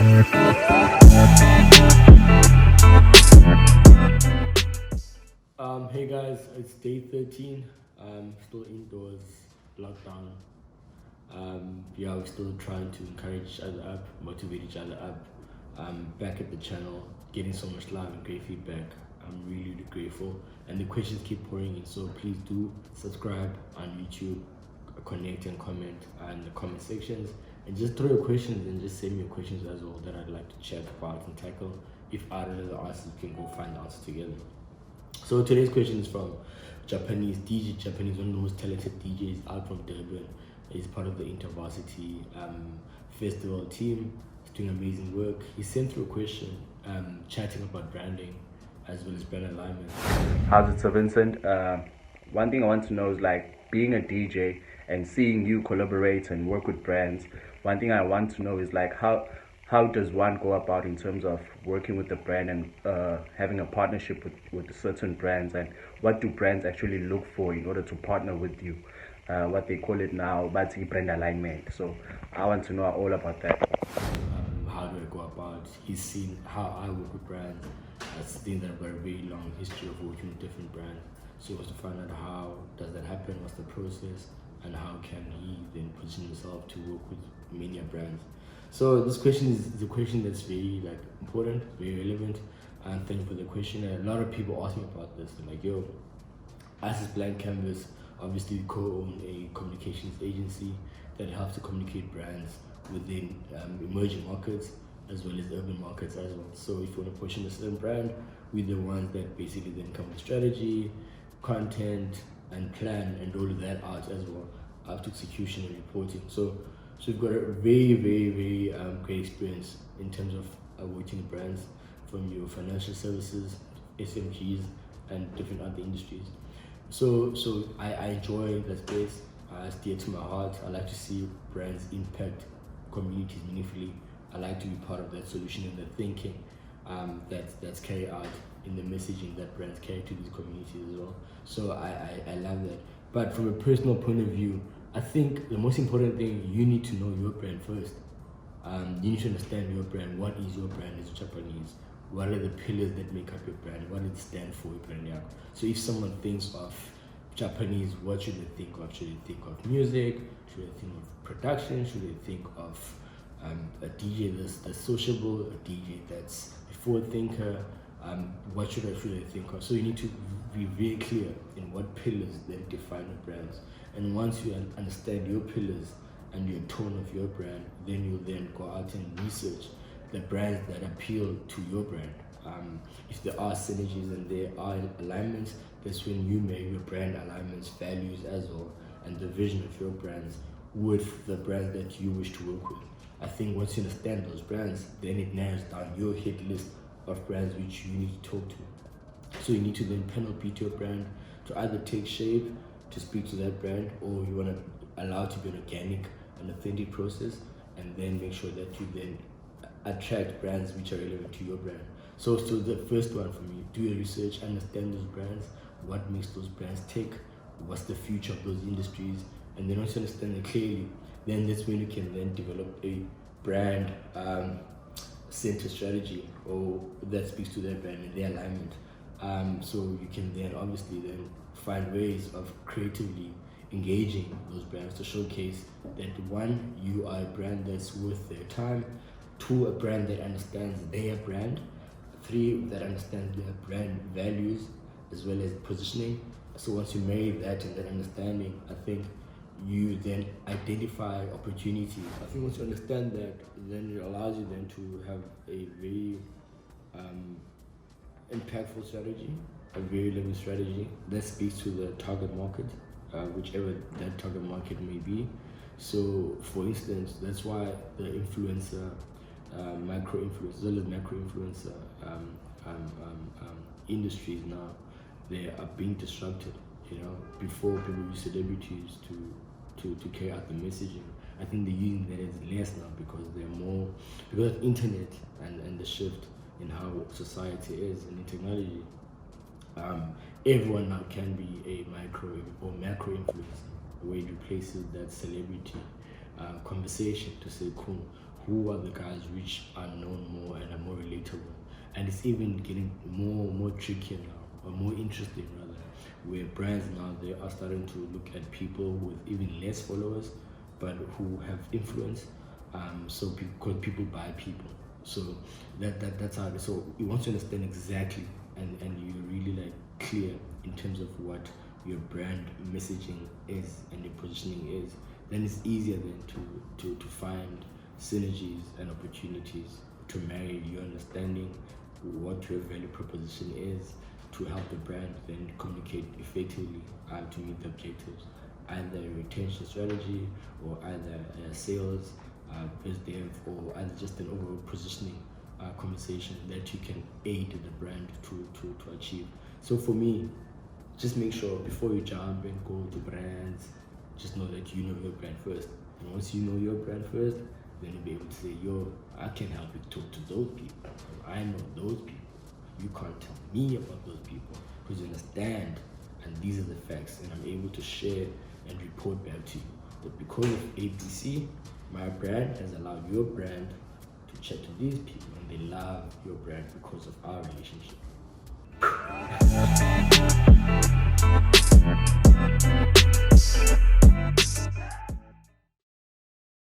Hey guys, it's day 13. Still indoors, lockdown. Yeah, we're still trying to encourage each other up, motivate each other up. Back at the channel, getting so much love and great feedback. I'm really, really grateful. And the questions keep pouring in, so please do subscribe on YouTube, connect and comment in the comment sections. And just throw your questions and just send me your questions as well that I'd like to chat about and tackle. If I don't know the answers, we can go find the answers together. So today's question is from Japanese DJ. Japanese, one of the most talented DJs out from Durban. He's part of the InterVarsity festival team. He's doing amazing work. He sent through a question chatting about branding as well as brand alignment. How's it, Sir Vincent? One thing I want to know is like being a DJ and seeing you collaborate and work with brands. One thing I want to know is like how does one go about in terms of working with the brand and having a partnership with certain brands, and what do brands actually look for in order to partner with you? What they call it now, but brand alignment. So I want to know all about that. How do I go about? He's seen how I work with brands. I've seen that I've got a very long history of working with different brands. So he wants to find out how does that happen, what's the process, and how can he then position himself to work with many brands. So this question is a question that's very important, very relevant, and thank you for the question. And a lot of people ask me about this. They're like, yo, as is Blank Canvas, obviously we co-own a communications agency that helps to communicate brands within emerging markets as well as urban markets as well. So if you want to push in a certain brand, we're the ones that basically then come with strategy, content, and plan and roll that out as well, up to execution and reporting. So we've got a very, very, very great experience in terms of working with brands from your financial services, SMGs, and different other industries. So I enjoy that space. It's dear to my heart. I like to see brands impact communities meaningfully. I like to be part of that solution and the thinking that's carried out in the messaging that brands carry to these communities as well. So I love that. But from a personal point of view, I think the most important thing, you need to know your brand first. You need to understand your brand. What is your brand as Japanese? What are the pillars that make up your brand? What does it stand for, your brand? Yeah. So if someone thinks of Japanese, what should they think of? Should they think of music? Should they think of production? Should they think of a DJ that's sociable, a DJ that's a forward thinker? What should they think of? So you need to be very clear in what pillars then define your brands. And once you understand your pillars and your tone of your brand, then you then go out and research the brands that appeal to your brand. If there are synergies and there are alignments, that's when you make your brand alignments, values as well, and the vision of your brands with the brands that you wish to work with. I think once you understand those brands, then it narrows down your hit list of brands which you need to talk to. So you need to then pen or beat your brand to either take shape to speak to that brand, or you want to allow it to be an organic and authentic process, and then make sure that you then attract brands which are relevant to your brand. So the first one for me, do your research, understand those brands, what makes those brands tick, what's the future of those industries, and then once you understand it clearly, then that's when you can then develop a brand center strategy or that speaks to their brand and their alignment. So you can then obviously then find ways of creatively engaging those brands to showcase that one, you are a brand that's worth their time, two, a brand that understands their brand, three, that understands their brand values as well as positioning. So once you marry that and that understanding, I think you then identify opportunity. I think once you understand that, then it allows you then to have a very impactful strategy, a very relevant strategy that speaks to the target market, whichever that target market may be. So for instance, that's why the influencer, micro influencer, as well as macro influencer industries now, they are being disrupted. You know, before people use celebrities to carry out the messaging. I think they're using that as less now because they're more, because of internet and the shift in how society is and in technology. Everyone now can be a micro or macro influencer, where it replaces that celebrity conversation to say, cool, who are the guys which are known more and are more relatable. And it's even getting more trickier now, or more interesting rather, where brands now they are starting to look at people with even less followers, but who have influence. So because people buy people, so that's how. So you want to understand exactly, and you're really like clear in terms of what your brand messaging is and your positioning is. Then it's easier then to find synergies and opportunities to marry your understanding what your value proposition is to help the brand then communicate effectively to meet the objectives, either a retention strategy or either sales, biz dev, or either just an overall positioning conversation that you can aid the brand to achieve. So for me, just make sure before you jump and go to brands, just know that you know your brand first. And once you know your brand first, then you'll be able to say, yo, I can help you talk to those people. I know those people. You can't tell me about those people because you understand, and these are the facts, and I'm able to share and report back to you that because of ABC, my brand has allowed your brand to chat to these people, and they love your brand because of our relationship.